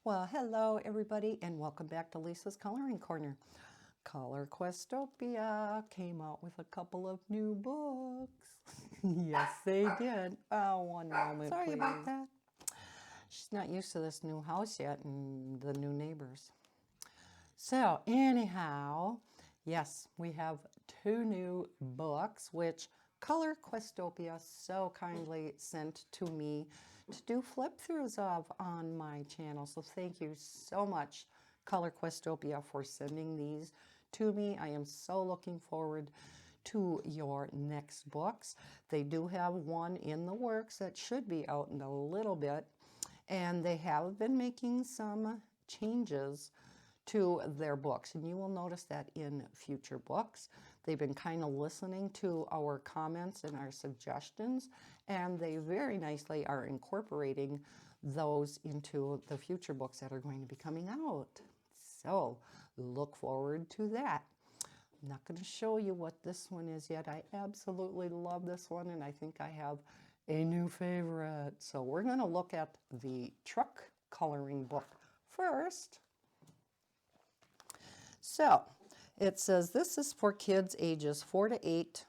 Well, hello everybody and welcome back to Lisa's Coloring Corner. Color Questopia came out with a couple of new books. Yes, they did. Oh, one moment, sorry please. About that. She's not used to this new house yet and the new neighbors. So anyhow, yes, we have two new books, which Color Questopia so kindly sent to me to do flip-throughs of on my channel. So thank you so much, Color Questopia, for sending these to me. I am so looking forward to your next books. They do have one in the works that should be out in a little bit, and they have been making some changes to their books, and you will notice that in future books. They've been kind of listening to our comments and our suggestions, and they very nicely are incorporating those into the future books that are going to be coming out. So look forward to that. I'm not going to show you what this one is yet. I absolutely love this one, and I think I have a new favorite. So we're going to look at the truck coloring book first. So it says this is for kids ages 4 to 8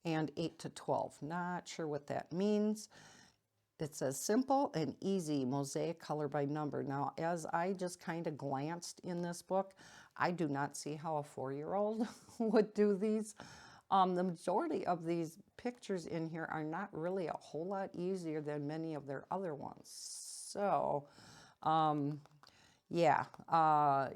and 8 to 12. Not sure what that means. It says simple and easy mosaic color by number. Now, as I just kind of glanced in this book, I do not see how a 4-year-old would do these. The majority of these pictures in here are not really a whole lot easier than many of their other ones. So, yeah,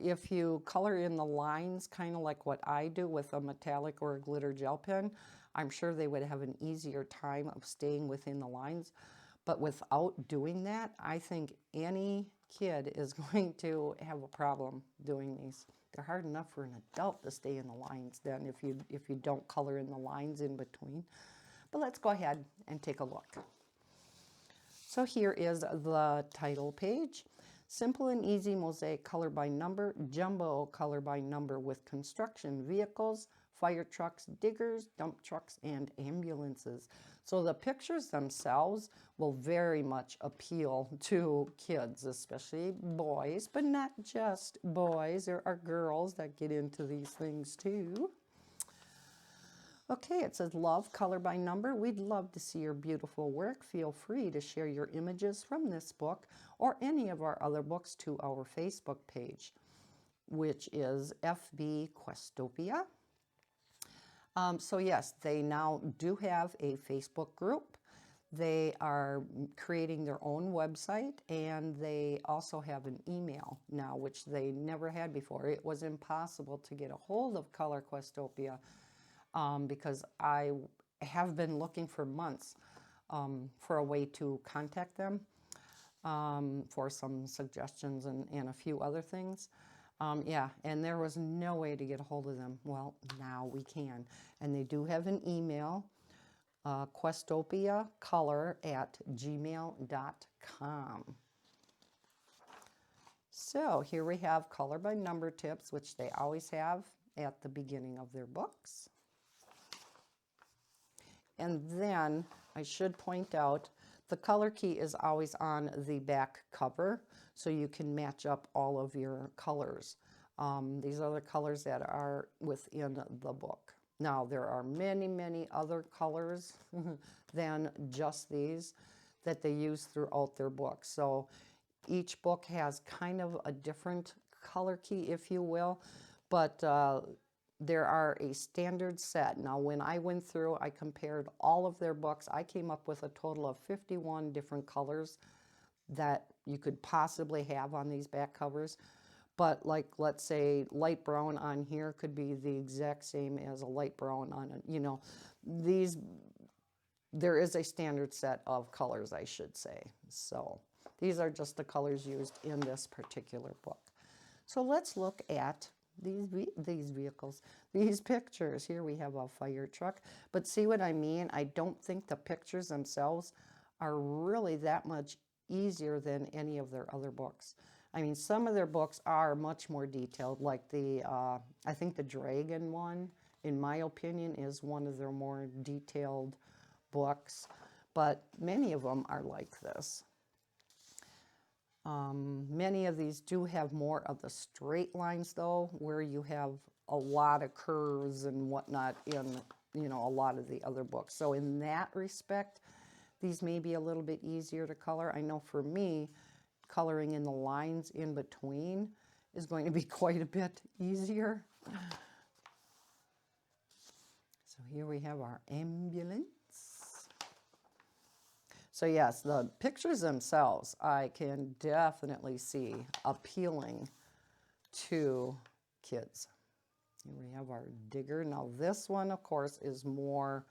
if you color in the lines, kind of like what I do with a metallic or a glitter gel pen, I'm sure they would have an easier time of staying within the lines. But without doing that, I think any kid is going to have a problem doing these. They're hard enough for an adult to stay in the lines then if you don't color in the lines in between. But let's go ahead and take a look. So here is the title page. Simple and easy mosaic color by number, jumbo color by number with construction vehicles, fire trucks, diggers, dump trucks, and ambulances. So the pictures themselves will very much appeal to kids, especially boys, but not just boys. There are girls that get into these things too. Okay, it says love color by number. We'd love to see your beautiful work. Feel free to share your images from this book or any of our other books to our Facebook page, which is FB Questopia. So yes, they now do have a Facebook group. They are creating their own website, and they also have an email now, which they never had before. It was impossible to get a hold of Color Questopia because I have been looking for months for a way to contact them for some suggestions and a few other things. Yeah, and there was no way to get a hold of them. Well, now we can. And they do have an email, questopiacolor@gmail.com. So here we have color by number tips, which they always have at the beginning of their books. And then I should point out the color key is always on the back cover, so you can match up all of your colors. These are the colors that are within the book. Now, there are many, many other colors than just these that they use throughout their books. So each book has kind of a different color key, if you will, but there are a standard set. Now, when I went through, I compared all of their books. I came up with a total of 51 different colors that you could possibly have on these back covers. But like, let's say light brown on here could be the exact same as a light brown on, there is a standard set of colors, I should say. So these are just the colors used in this particular book. So let's look at these vehicles, these pictures. Here we have a fire truck, but see what I mean? I don't think the pictures themselves are really that much easier than any of their other books. I mean, some of their books are much more detailed, like the, I think the dragon one, in my opinion, is one of their more detailed books, but many of them are like this. Many of these do have more of the straight lines though, where you have a lot of curves and whatnot in, you know, a lot of the other books. So in that respect, these may be a little bit easier to color. I know for me, coloring in the lines in between is going to be quite a bit easier. So here we have our ambulance. So yes, the pictures themselves, I can definitely see appealing to kids. Here we have our digger. Now this one, of course, is more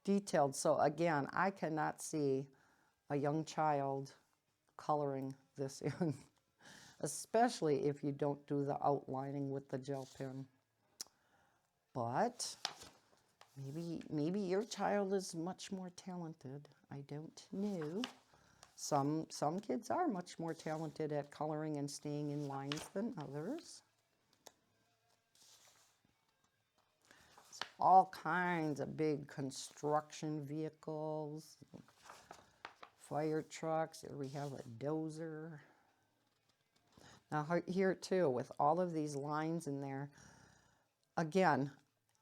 detailed. So again, I cannot see a young child coloring this in, especially if you don't do the outlining with the gel pen. But maybe your child is much more talented. I don't know. Some kids are much more talented at coloring and staying in lines than others. So all kinds of big construction vehicles, fire trucks. Here we have a dozer. Now here too, with all of these lines in there, again,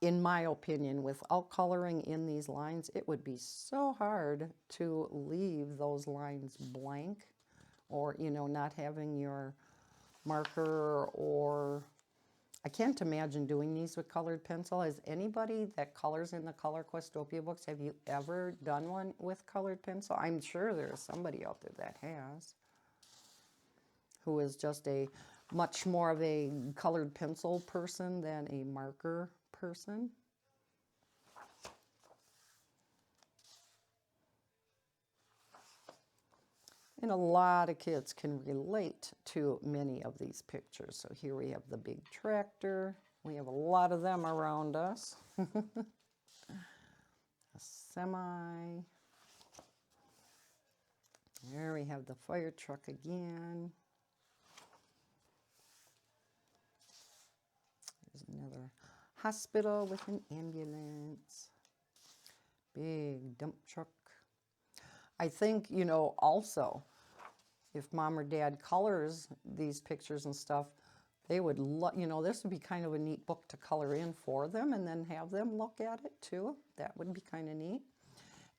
in my opinion, without coloring in these lines, it would be so hard to leave those lines blank, or, you know, not having your marker, or I can't imagine doing these with colored pencil. Has anybody that colors in the Color Questopia books, have you ever done one with colored pencil? I'm sure there's somebody out there that has, who is just a much more of a colored pencil person than a marker person. And a lot of kids can relate to many of these pictures. So here we have the big tractor. We have a lot of them around us. A semi. There we have the fire truck again. There's another hospital with an ambulance. Big dump truck. I think, you know, also, if mom or dad colors these pictures and stuff, they would, you know, this would be kind of a neat book to color in for them and then have them look at it too. That would be kind of neat.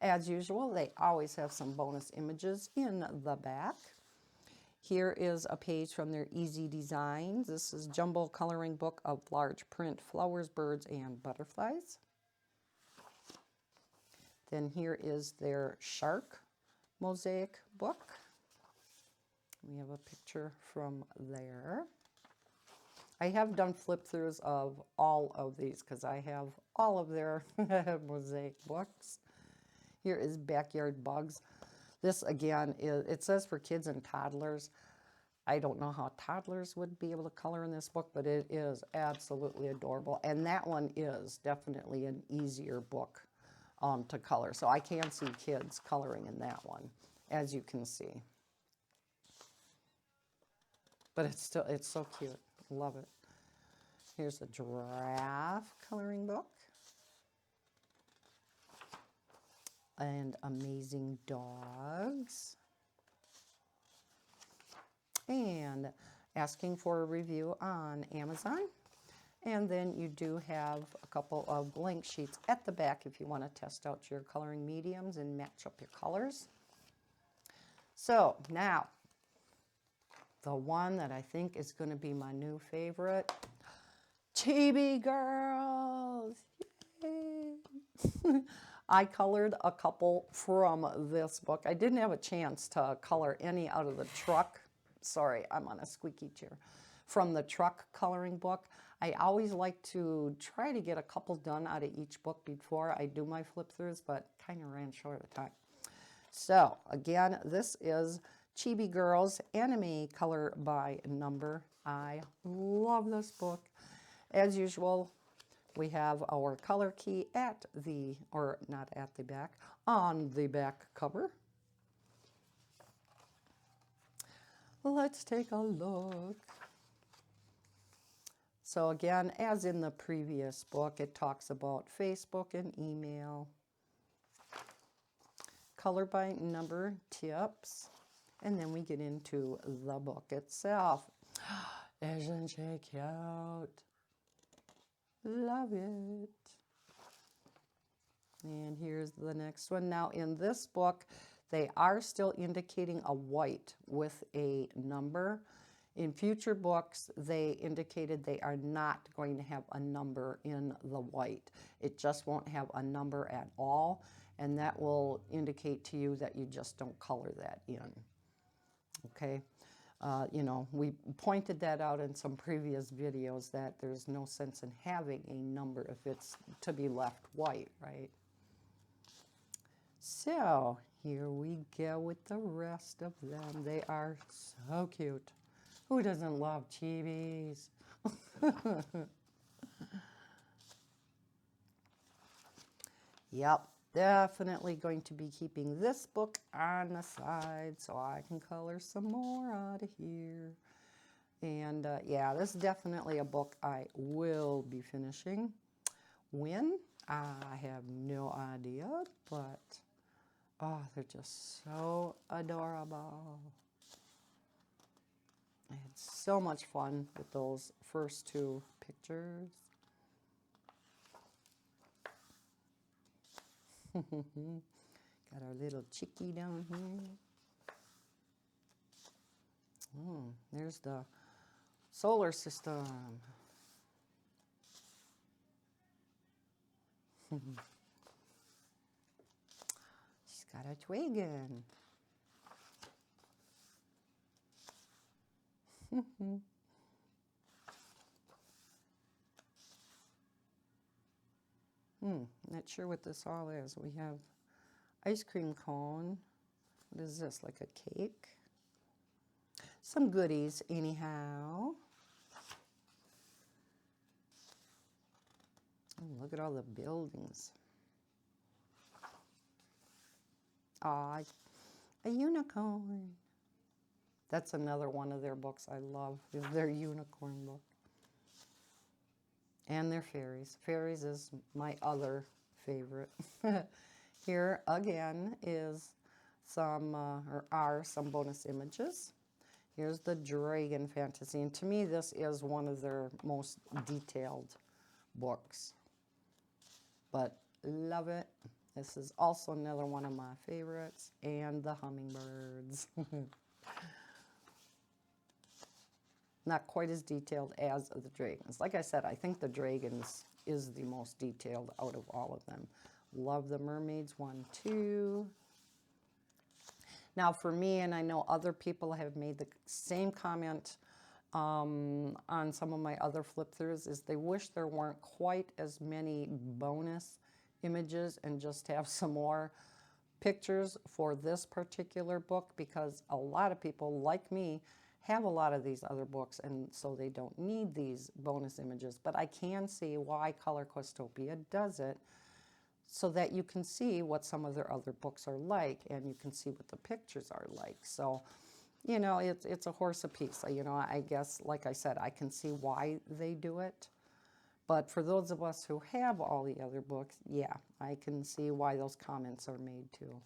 As usual, they always have some bonus images in the back. Here is a page from their Easy Designs. This is Jumbo Coloring Book of Large Print Flowers, Birds, and Butterflies. Then here is their Shark Mosaic book. We have a picture from there. I have done flip-throughs of all of these because I have all of their mosaic books. Here is Backyard Bugs. This again, it says for kids and toddlers. I don't know how toddlers would be able to color in this book, but it is absolutely adorable. And that one is definitely an easier book to color. So I can see kids coloring in that one, as you can see. But it's so cute. Love it. Here's a giraffe coloring book. And Amazing Dogs. And asking for a review on Amazon. And then you do have a couple of blank sheets at the back if you want to test out your coloring mediums and match up your colors. So now, the one that I think is going to be my new favorite, Chibi Girls. Yay! I colored a couple from this book. I didn't have a chance to color any out of the truck. Sorry, I'm on a squeaky chair. From the truck coloring book. I always like to try to get a couple done out of each book before I do my flip-throughs, but kind of ran short of time. So, again, this is Chibi Girls Anime Color by Number. I love this book. As usual, we have our color key at the, or not at the back, on the back cover. Let's take a look. So again, as in the previous book, it talks about Facebook and email, color by number tips, And then we get into the book itself. Isn't she cute? Love it. And here's the next one. Now in this book, they are still indicating a white with a number. In future books, they indicated they are not going to have a number in the white. It just won't have a number at all, and that will indicate to you that you just don't color that in. Okay? You know, we pointed that out in some previous videos that there's no sense in having a number if it's to be left white, right? So here we go with the rest of them. They are so cute. Who doesn't love chibis? Yep, definitely going to be keeping this book on the side so I can color some more out of here. And yeah, this is definitely a book I will be finishing. When? I have no idea, but oh, they're just so adorable. I had so much fun with those first two pictures. Got our little chickie down here. There's the solar system. She's got a twig in. Not sure what this all is. We have ice cream cone. What is this, like a cake? Some goodies anyhow. Oh, look at all the buildings. Aw, a unicorn. That's another one of their books I love, is their unicorn book. And their fairies. Fairies is my other favorite. Here again is some, or are some bonus images. Here's the Dragon Fantasy, and to me this is one of their most detailed books. But love it. This is also another one of my favorites, and the hummingbirds. Not quite as detailed as the dragons. Like I said, I think the dragons is the most detailed out of all of them. Love the mermaids one too. Now for me, and I know other people have made the same comment on some of my other flip throughs, is they wish there weren't quite as many bonus images and just have some more pictures for this particular book, because a lot of people like me have a lot of these other books, and so they don't need these bonus images. But I can see why Color Questopia does it, so that you can see what some of their other books are like, and you can see what the pictures are like. So, you know, it's a horse apiece. You know, I guess, like I said, I can see why they do it. But for those of us who have all the other books, yeah, I can see why those comments are made too.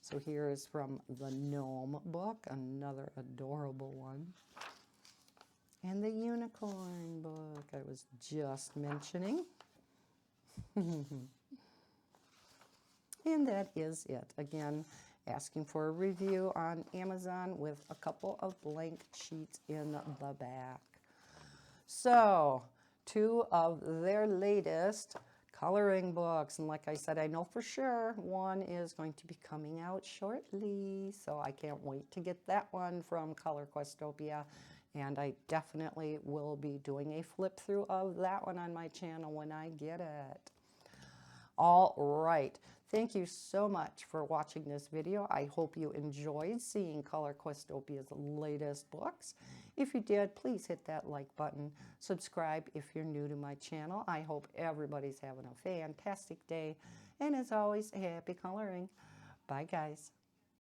So here is from the Gnome book, another adorable one. And the Unicorn book I was just mentioning. And that is it. Again, asking for a review on Amazon with a couple of blank sheets in the back. So, 2 of their latest coloring books, and like I said, I know for sure one is going to be coming out shortly, so I can't wait to get that one from Color Questopia, and I definitely will be doing a flip through of that one on my channel when I get it. All right, thank you so much for watching this video. I hope you enjoyed seeing Color Questopia's latest books. If you did, please hit that like button. Subscribe if you're new to my channel. I hope everybody's having a fantastic day. And as always, happy coloring. Bye, guys.